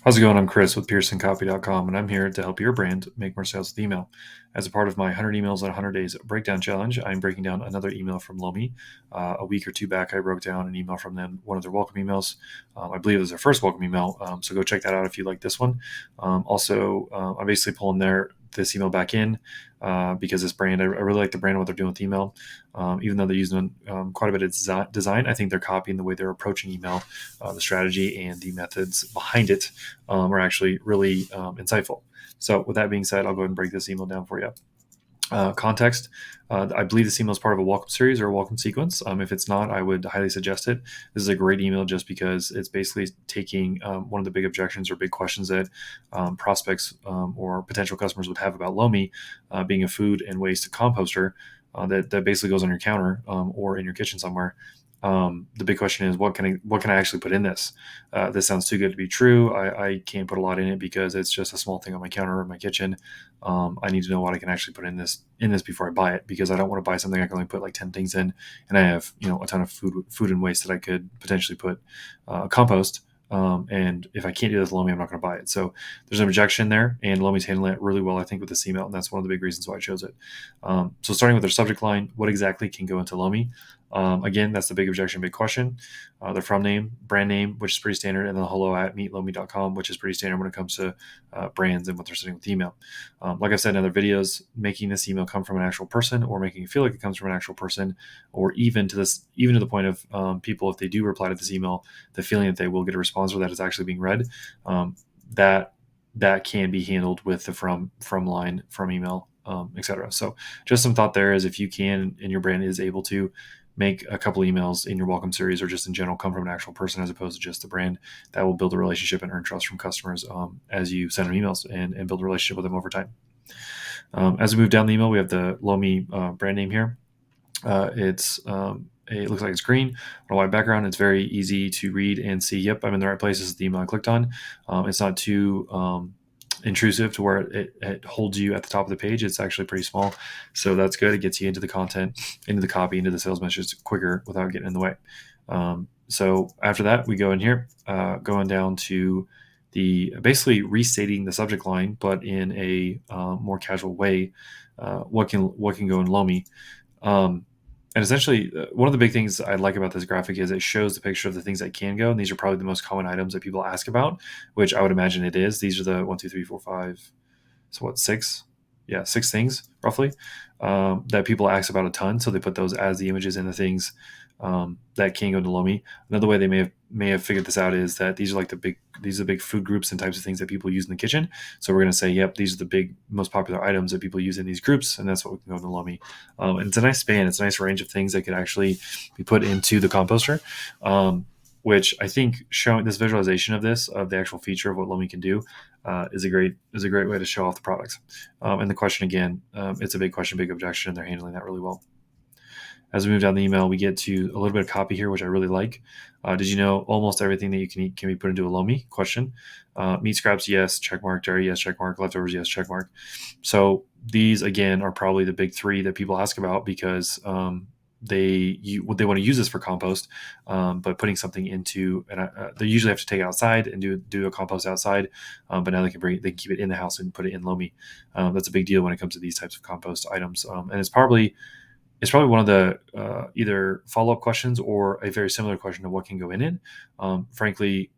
How's it going? I'm Chris with PearsonCopy.com, and I'm here to help your brand make more sales with email. As a part of my 100 emails in 100 days breakdown challenge, I'm breaking down another email from Lomi. A week or two back, I broke down an email from them, one of their welcome emails. I believe it was their first welcome email, so go check that out if you like this one. I'm basically pulling this email back in because this brand, I really like the brand and what they're doing with email. Even though they're using quite a bit of design, I think they're copying the way they're approaching email, the strategy and the methods behind it are actually really insightful. So with that being said, I'll go ahead and break this email down for you. Context. I believe this email is part of a welcome series or a welcome sequence. If it's not, I would highly suggest it. This is a great email just because it's basically taking one of the big objections or big questions that prospects or potential customers would have about Lomi, being a food and waste composter that basically goes on your counter or in your kitchen somewhere. The big question is what can I actually put in this? This sounds too good to be true. I can't put a lot in it because it's just a small thing on my counter or in my kitchen. I need to know what I can actually put in this before I buy it, because I don't want to buy something I can only put like 10 things in, and I have a ton of food and waste that I could potentially put compost. And if I can't do this with Lomi, I'm not going to buy it. So there's an objection there, and Lomi's handling it really well, I think, with this email, and that's one of the big reasons why I chose it. So starting with their subject line, what exactly can go into Lomi? Again, that's the big objection, big question. Their from name, brand name, which is pretty standard, and then hello@meetlomi.com, which is pretty standard when it comes to brands and what they're sending with email. Like I've said in other videos, making this email come from an actual person, or making it feel like it comes from an actual person, or even to the point of people, if they do reply to this email, the feeling that they will get a response or that it's actually being read, that can be handled with the from line, from email, etc. So just some thought there is, if you can and your brand is able to make a couple emails in your welcome series or just in general come from an actual person as opposed to just the brand, that will build a relationship and earn trust from customers as you send them emails and build a relationship with them over time. As we move down the email, we have the Lomi brand name here. It looks like it's green on a white background. It's very easy to read and see, yep, I'm in the right place. This is the email I clicked on. It's not too intrusive to where it holds you at the top of the page. It's actually pretty small. So that's good. It gets you into the content, into the copy, into the sales message quicker without getting in the way. So after that, we go in here, going down to the basically restating the subject line, but in a more casual way. What can go in Lomi? And essentially, one of the big things I like about this graphic is it shows the picture of the things that can go. And these are probably the most common items that people ask about, which I would imagine it is. These are the 1, 2, 3, 4, 5. So what, six? Yeah, six things roughly that people ask about a ton. So they put those as the images in the things that can go into Lomi. Another way they may have figured this out is that these are the big food groups and types of things that people use in the kitchen. So we're going to say, yep, these are the big, most popular items that people use in these groups, and that's what we can go into Lomi. And it's a nice span. It's a nice range of things that could actually be put into the composter. Which I think showing this visualization of the actual feature of what Lomi can do is a great way to show off the products. And the question again, it's a big question, big objection, and they're handling that really well. As we move down the email, we get to a little bit of copy here, which I really like. Did you know almost everything that you can eat can be put into a Lomi? Question. Meat scraps, yes. Checkmark. Dairy, yes. Checkmark. Leftovers, yes. Checkmark. So these again are probably the big three that people ask about because they want to use this for compost, but putting something into they usually have to take it outside and do a compost outside, but now they can keep it in the house and put it in Lomi. That's a big deal when it comes to these types of compost items, and it's probably one of the either follow-up questions or a very similar question of what can go in it. Frankly,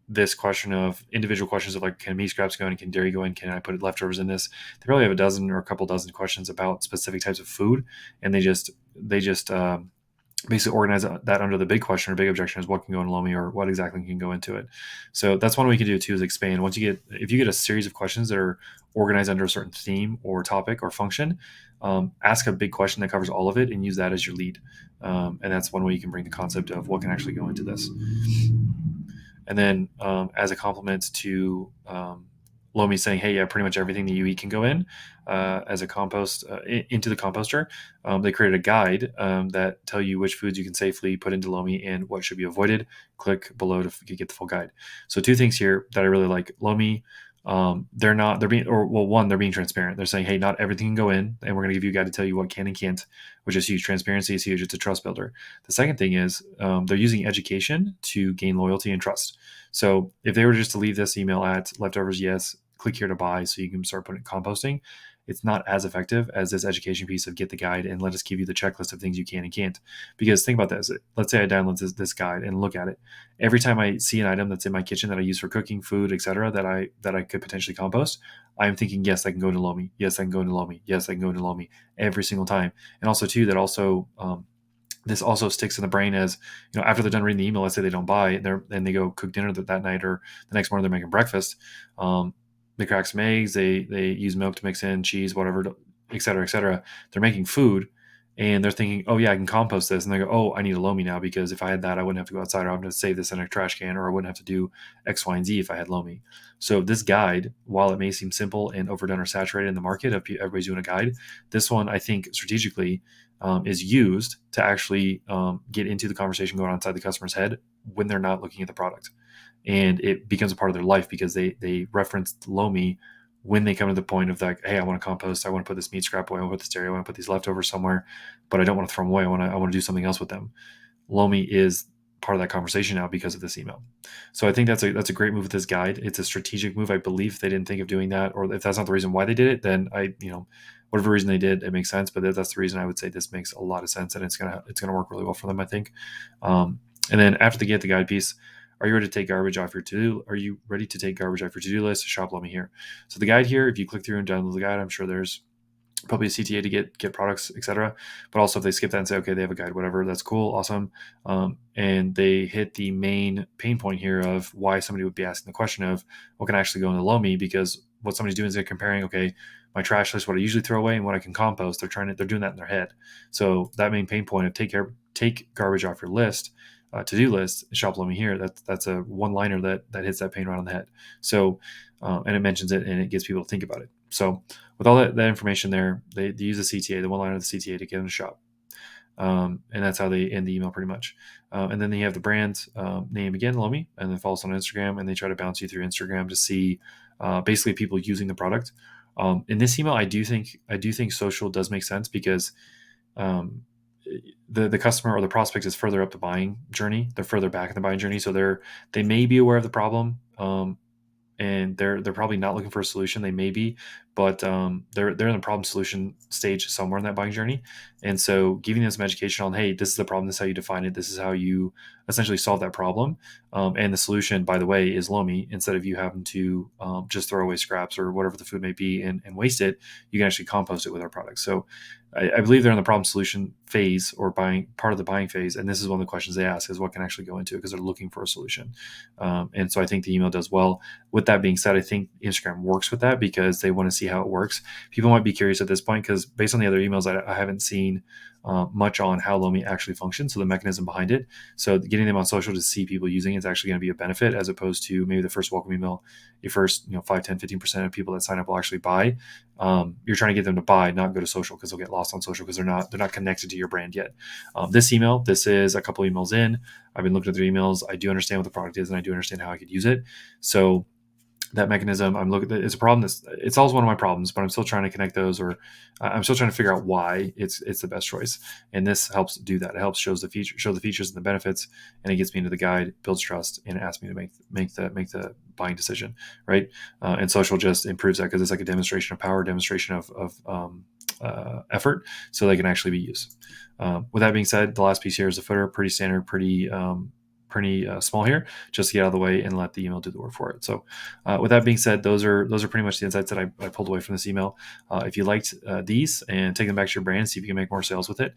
this question of individual questions of like, can meat scraps go in? Can dairy go in? Can I put leftovers in this? They probably have a dozen or a couple dozen questions about specific types of food, and they just basically organize that under the big question or big objection is what can go in Lomi or what exactly can go into it. So that's one way you can do it too, is expand. If you get a series of questions that are organized under a certain theme or topic or function, ask a big question that covers all of it and use that as your lead. And that's one way you can bring the concept of what can actually go into this. And then as a complement to Lomi saying, hey, yeah, pretty much everything that you eat can go in as a compost into the composter. They created a guide that tell you which foods you can safely put into Lomi and what should be avoided. Click below to get the full guide. So two things here that I really like. Lomi, they're being transparent. They're saying, hey, not everything can go in, and we're going to give you a guide to tell you what can and can't, which is huge. Transparency is huge. It's a trust builder. The second thing is they're using education to gain loyalty and trust. So if they were just to leave this email at leftovers, yes, click here to buy so you can start putting composting, it's not as effective as this education piece of get the guide and let us give you the checklist of things you can and can't. Because think about this. Let's say I download this guide and look at it. Every time I see an item that's in my kitchen that I use for cooking, food, etc., that I could potentially compost, I'm thinking, yes, I can go into Lomi. Yes, I can go into Lomi. Yes, I can go into Lomi every single time. And also too, that also this also sticks in the brain as, after they're done reading the email, let's say they don't buy and they go cook dinner that night, or the next morning they're making breakfast. They crack some eggs, they use milk to mix in cheese, whatever, et cetera, et cetera. They're making food and they're thinking, oh yeah, I can compost this. And they go, oh, I need a Lomi now, because if I had that, I wouldn't have to go outside, or I'm going to save this in a trash can, or I wouldn't have to do X, Y, and Z if I had Lomi. So this guide, while it may seem simple and overdone or saturated in the market, if everybody's doing a guide, this one, I think strategically, is used to actually get into the conversation going on inside the customer's head when they're not looking at the product. And it becomes a part of their life because they reference Lomi when they come to the point of like, hey, I want to compost, I want to put this meat scrap away, I want to put this dairy, I want to put these leftovers somewhere, but I don't want to throw them away. I want to do something else with them. Lomi is part of that conversation now because of this email. So I think that's a great move with this guide. It's a strategic move. I believe if they didn't think of doing that, or if that's not the reason why they did it, then whatever reason they did, it makes sense. But that's the reason I would say this makes a lot of sense, and it's gonna work really well for them, I think. And then after they get the guide piece, are you ready to take garbage off your to-do? Are you ready to take garbage off your to-do list? Shop Lomi here. So the guide here, if you click through and download the guide, I'm sure there's probably a CTA to get products, etc. But also if they skip that and say, okay, they have a guide, whatever, that's cool, awesome. And they hit the main pain point here of why somebody would be asking the question of what can actually go into Lomi, because what somebody's doing is they're comparing, okay, my trash list, what I usually throw away and what I can compost. They're doing that in their head. So that main pain point of take garbage off your list, to-do list, shop Lomi here. That's a one-liner that hits that pain right on the head. So, and it mentions it and it gets people to think about it. So with all that information there, they use the CTA, the one-liner of the CTA, to get them to shop. And that's how they end the email pretty much. And then they have the brand name again, Lomi, and then follow us on Instagram, and they try to bounce you through Instagram to see basically people using the product. In this email, I do think social does make sense, because the customer or the prospect is further up the buying journey. They're further back in the buying journey, so they may be aware of the problem. And they're probably not looking for a solution. They may be, but they're in the problem solution stage somewhere in that buying journey. And so giving them some education on, hey, this is the problem, this is how you define it, this is how you essentially solve that problem. And the solution, by the way, is Lomi. Instead of you having to just throw away scraps or whatever the food may be and waste it, you can actually compost it with our products. So I believe they're in the problem solution phase, or part of the buying phase. And this is one of the questions they ask, is what can actually go into it, because they're looking for a solution. And so I think the email does well. With that being said, I think Instagram works with that because they want to see how it works. People might be curious at this point, because based on the other emails, I haven't seen much on how Lomi actually functions, so the mechanism behind it. So getting them on social to see people using it is actually going to be a benefit, as opposed to maybe the first welcome email, your first 5, 10, 15% of people that sign up will actually buy. You're trying to get them to buy, not go to social, because they'll get lost on social because they're not connected to your brand yet. This is a couple emails in. I've been looking at their emails. I do understand what the product is, and I do understand how I could use it. So that mechanism, I'm looking at, it's a problem. It's always one of my problems, but I'm still trying to connect those, or I'm still trying to figure out why it's the best choice. And this helps do that. It helps show the features and the benefits, and it gets me into the guide, builds trust, and it asks me to make the buying decision, right? And social just improves that, because it's like a demonstration of power, demonstration of effort, so they can actually be used. With that being said, the last piece here is the footer. Pretty standard, pretty small here, just to get out of the way and let the email do the work for it. So with that being said, those are pretty much the insights that I pulled away from this email. If you liked these, and take them back to your brand, see if you can make more sales with it.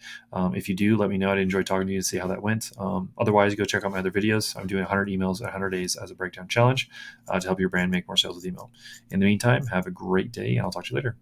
If you do, let me know. I'd enjoy talking to you and see how that went. Otherwise, go check out my other videos. I'm doing 100 emails in 100 days as a breakdown challenge to help your brand make more sales with email. In the meantime, have a great day, and I'll talk to you later.